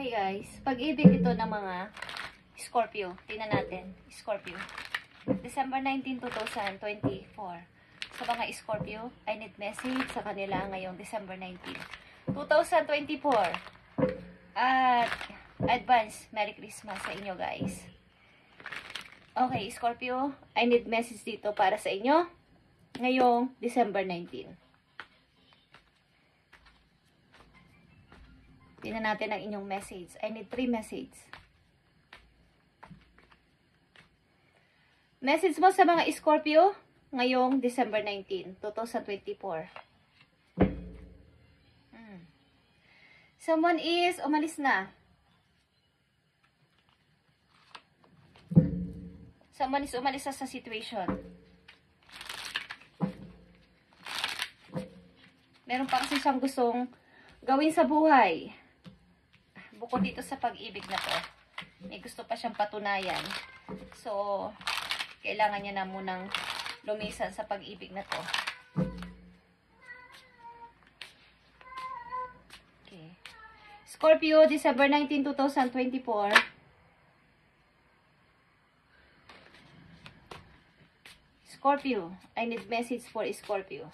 Okay guys, pag-ibig ito ng mga Scorpio. Tingnan natin, Scorpio. December 19, 2024. Sa mga Scorpio, I need message sa kanila ngayong December 19, 2024. At advance Merry Christmas sa inyo guys. Okay, Scorpio, I need message dito para sa inyo ngayong December 19. Tingnan natin ang inyong message. I need 3 message. Message mo sa mga Scorpio ngayong December 19, 2024. Someone is umalis na. Someone is umalis sa situation. Meron pa kasi siyang gustong gawin sa buhay. Bukod dito sa pag-ibig na to, may gusto pa siyang patunayan. So, kailangan niya na munang lumisan sa pag-ibig na to. Okay. Scorpio, December 19, 2024. Scorpio, I need message for Scorpio.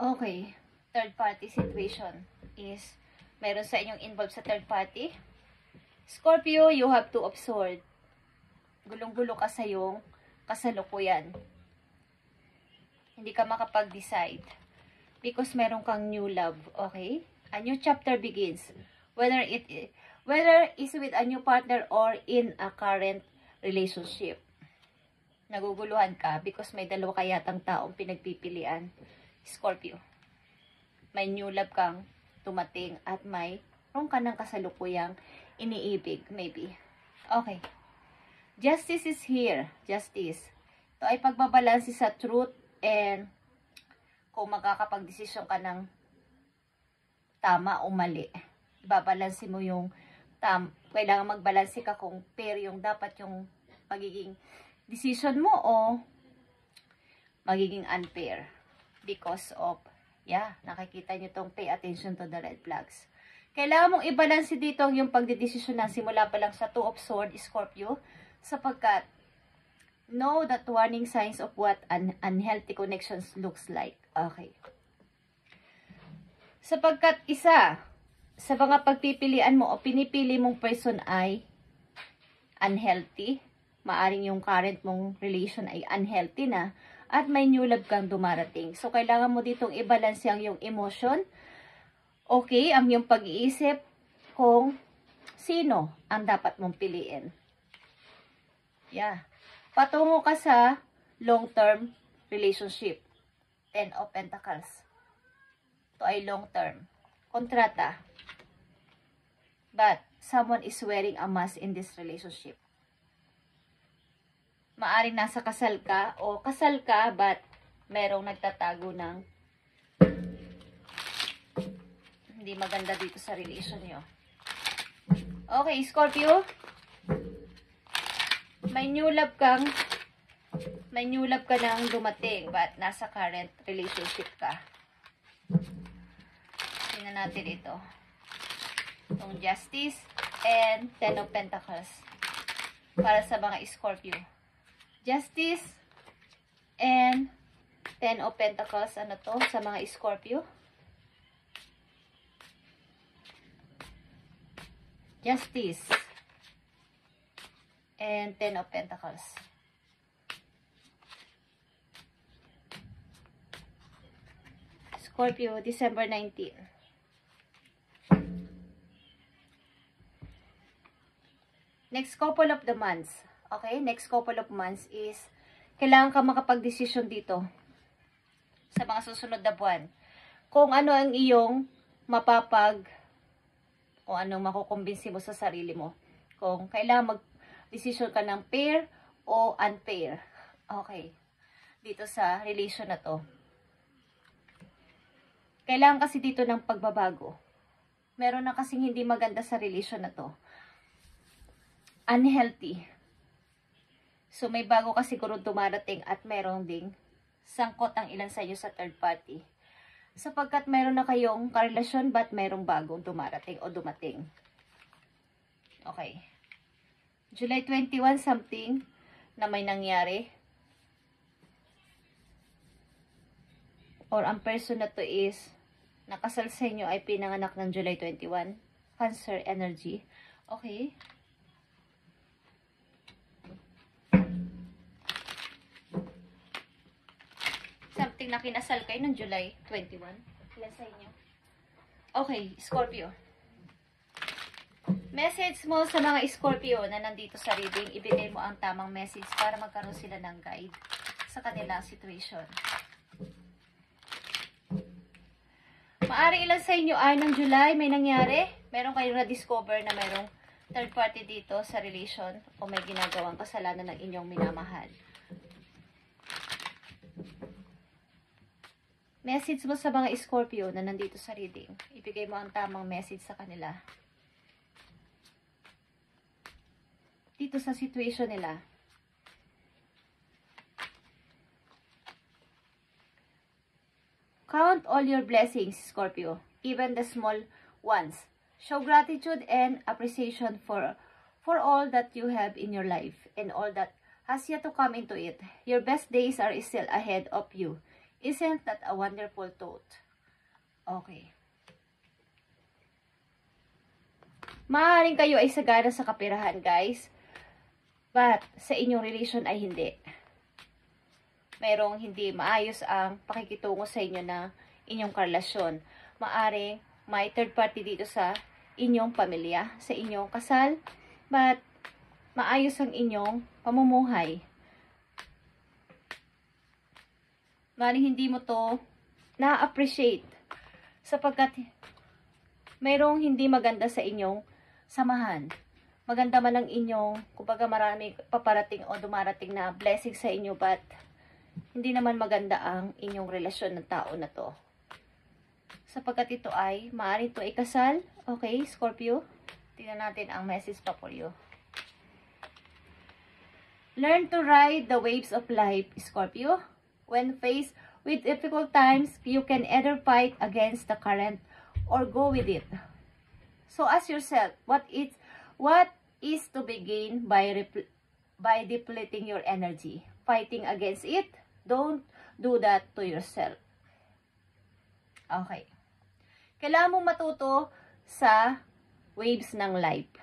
Okay, third party situation is meron sa inyong involved sa third party. Scorpio, you have to observe. Gulong-gulo ka sa iyong kasalukuyan. Hindi ka makapag-decide because meron kang new love, okay? A new chapter begins. Whether it's with a new partner or in a current relationship. Naguguluhan ka because may dalawa kayatang taong pinagpipilian. Scorpio, may new love kang tumating at mayroon ka ng kasalukuyang iniibig, maybe. Okay. Justice is here. Justice. Ito ay pagbabalansi sa truth and kung magkakapag-desisyon ka ng tama o mali. Babalansi mo yung kailangan magbalansi ka kung fair yung dapat yung magiging decision mo o magiging unfair. Because of, nakikita nyo tong pay attention to the red flags. Kailangan mong i-balance dito yung pagdidesisyon na simula pa lang sa 2 of Swords, Scorpio, sapagkat know that warning signs of what an unhealthy connections looks like. Okay. Sapagkat isa sa mga pagpipilian mo o pinipili mong person ay unhealthy, maaring yung current mong relation ay unhealthy na, at may new love kang dumarating. So, kailangan mo ditong i-balance ang iyong emotion. Okay, ang iyong pag-iisip kung sino ang dapat mong piliin. Patungo ka sa long-term relationship. 10 of Pentacles. Ito ay long-term. Kontrata. But, someone is wearing a mask in this relationship. Maaring nasa kasal ka o kasal ka but merong nagtatago ng hindi maganda dito sa relation nyo. Okay, Scorpio. May new love ka nang dumating but nasa current relationship ka. Tingnan natin ito. Itong Justice and 10 of Pentacles. Para sa mga Scorpio. Justice and 10 of Pentacles, ano to, sa mga Scorpio? Justice and 10 of Pentacles. Scorpio, December 19. Next couple of the months. Okay, next couple of months is kailangan ka makapag-desisyon dito sa mga susunod na buwan. Kung ano ang iyong kung anong makukumbinsi mo sa sarili mo. Kung kailangan mag-desisyon ka ng fair o unfair. Okay, dito sa relation na to. Kailangan kasi dito ng pagbabago. Meron na kasing hindi maganda sa relation na to. Unhealthy. So, may bago ka siguro dumarating at meron ding sangkot ang ilan sa inyo sa third party. Sapagkat meron na kayong karelasyon, but merong bagong dumarating o dumating. Okay. July 21, something na may nangyari. Or ang person na to is nakasal sa inyo ay pinanganak ng July 21. Cancer energy. Okay. Something na kinasal kayo ng July 21. Ilan sa inyo? Okay, Scorpio. Message mo sa mga Scorpio na nandito sa reading, ibigay mo ang tamang message para magkaroon sila ng guide sa kanilang situation. Maari ilan sa inyo ay ng July may nangyari, meron kayong na-discover na mayroong third party dito sa relation o may ginagawang kasalanan ng inyong minamahal. Message mo sa mga Scorpio na nandito sa reading, ibigay mo ang tamang message sa kanila. Dito sa situation nila. Count all your blessings, Scorpio, even the small ones. Show gratitude and appreciation for all that you have in your life and all that has yet to come into it. Your best days are still ahead of you. Isn't that a wonderful thought? Okay. Maaaring kayo ay sagana sa kapirahan, guys. But sa inyong relation ay hindi. Merong hindi maayos ang pakikitungo sa inyo na inyong karelasyon. Maaring may third party dito sa inyong pamilya, sa inyong kasal, but maayos ang inyong pamumuhay. Maaring hindi mo to na-appreciate sapagkat merong hindi maganda sa inyong samahan. Maganda man ang inyong, kumbaga marami paparating o dumarating na blessing sa inyo, but hindi naman maganda ang inyong relasyon ng tao na to. Sapagkat ito ay, maaaring ito ay kasal. Okay, Scorpio? Tingnan natin ang message pa for you. Learn to ride the waves of life, Scorpio. When faced with difficult times, you can either fight against the current or go with it. So ask yourself, what is to be gained by depleting your energy? Fighting against it? Don't do that to yourself. Okay. Kailangan mong matuto sa waves ng life.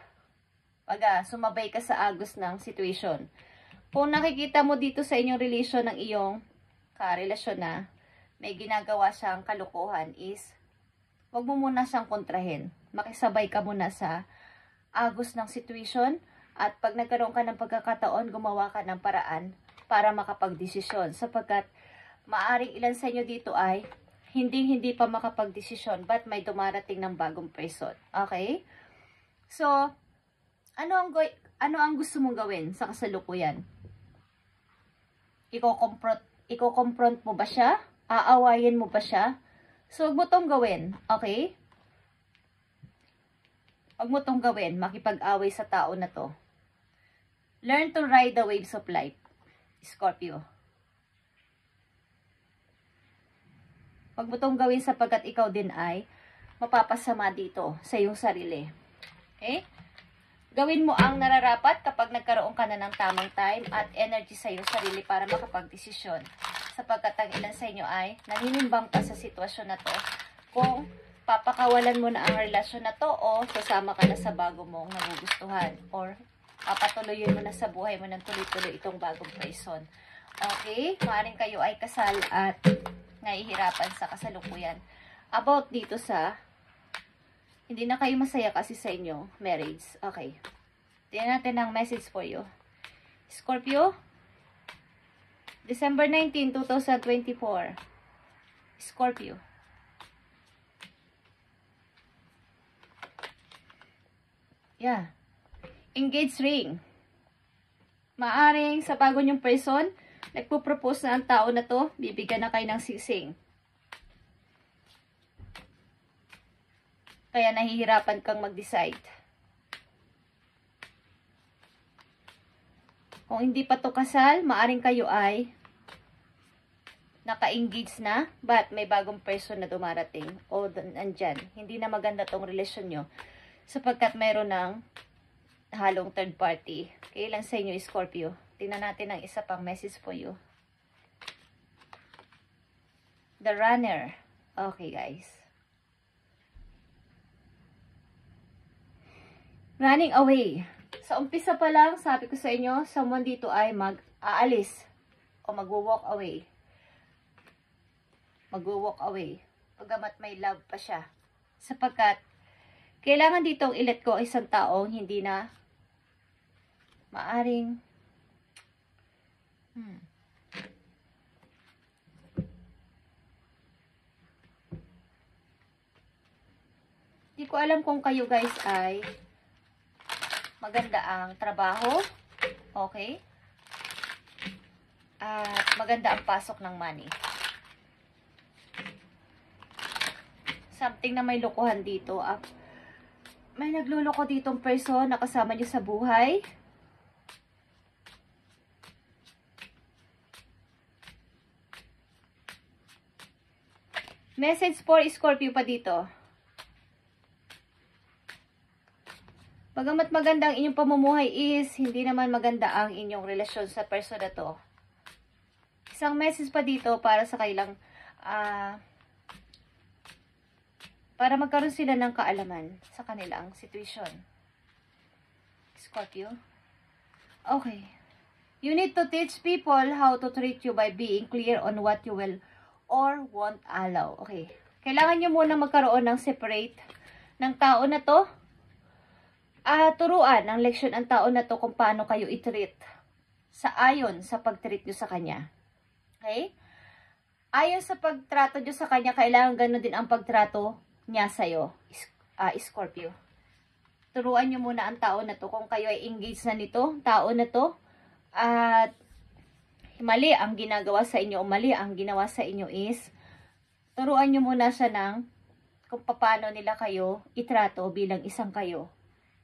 Pag sumabay ka sa agos ng situation. Kung nakikita mo dito sa inyong relation ng iyong karelasyon na may ginagawa siyang kalukuhan is, wag mo muna siyang kontrahin. Makisabay ka muna sa agos ng situation at pag nagkaroon ka ng pagkakataon, gumawa ka ng paraan para makapagdesisyon. Sapagkat maaring ilan sa inyo dito ay hindi pa makapagdesisyon but may dumarating ng bagong person. Okay? So, ano ang gusto mong gawin sa kasalukuyan? Iko-confront mo ba siya? Aawayin mo ba siya? So, huwag mo tong gawin. Okay? Huwag mo tong gawin. Makipag-away sa tao na to. Learn to ride the waves of life, Scorpio. Huwag mo tong gawin sapagkat ikaw din ay mapapasama dito sa iyong sarili. Okay? Gawin mo ang nararapat kapag nagkaroon ka na ng tamang time at energy sa iyong sarili para makapagdesisyon. Sapagkat ang ilan sa inyo ay naninimbang pa sa sitwasyon na to kung papakawalan mo na ang relasyon na to o sasama ka na sa bago mong nagugustuhan or papatuloyin mo na sa buhay mo ng tuloy-tuloy itong bagong person. Okay? Maaaring kayo ay kasal at nahihirapan sa kasalukuyan. About dito sa hindi na kayo masaya kasi sa inyo marriage. Okay. Tingnan natin ang message for you. Scorpio, December 19, 2024. Scorpio. Yeah. Engage ring. Maaring sa bago niyong person, nagpo-propose na ang tao na to, bibigyan na kayo ng sising. Kaya nahihirapan kang mag-decide. Kung hindi pa to kasal, maaring kayo ay naka-engage na, but may bagong person na dumarating o nandyan. Hindi na maganda tong relasyon nyo sapagkat mayroon ng halong third party. Kailan sa inyo, Scorpio? Tingnan natin ang isa pang message for you. The Runner. Okay, guys. Running away. Sa umpisa pa lang, sabi ko sa inyo, someone dito ay mag-aalis o mag-walk away. Mag-walk away. Pagamat may love pa siya. Sapagkat, kailangan ditong i-let go isang taong hindi na maaring Hindi ko alam kung kayo guys ay maganda ang trabaho. Okay? At maganda ang pasok ng money. Something na may lokohan dito. May nagluloko ditong person na kasama nyo sa buhay. Message for Scorpio pa dito. Bagamat maganda ang inyong pamumuhay is, hindi naman maganda ang inyong relasyon sa person na to. Isang message pa dito para sa kailang para magkaroon sila ng kaalaman sa kanilang situation. Scorpio. Okay. You need to teach people how to treat you by being clear on what you will or won't allow. Okay. Kailangan nyo muna magkaroon ng separate ng tao na to. Turuan ng leksyon ang tao na to kung paano kayo i-treat sa ayon sa pag-treat nyo sa kanya. Okay? Ayon sa pagtrato nyo sa kanya, kailangan ganun din ang pagtrato niya sa'yo, Scorpio. Turuan nyo muna ang tao na to kung kayo ay engaged na nito, tao na to, at mali ang ginagawa sa inyo o mali ang ginawa sa inyo is, turuan nyo muna siya ng kung paano nila kayo itrato bilang isang kayo.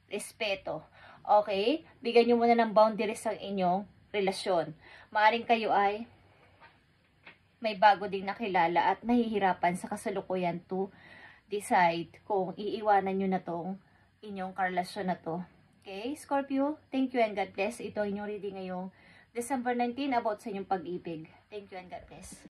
Respeto. Okay? Bigyan nyo muna ng boundaries ang inyong relasyon. Maaring kayo ay may bago ding nakilala at nahihirapan sa kasalukuyan to decide kung iiwanan nyo na tong inyong karelasyon na to. Okay, Scorpio, thank you and God bless. Ito inyong reading ngayong December 19 about sa inyong pag-ibig. Thank you and God bless.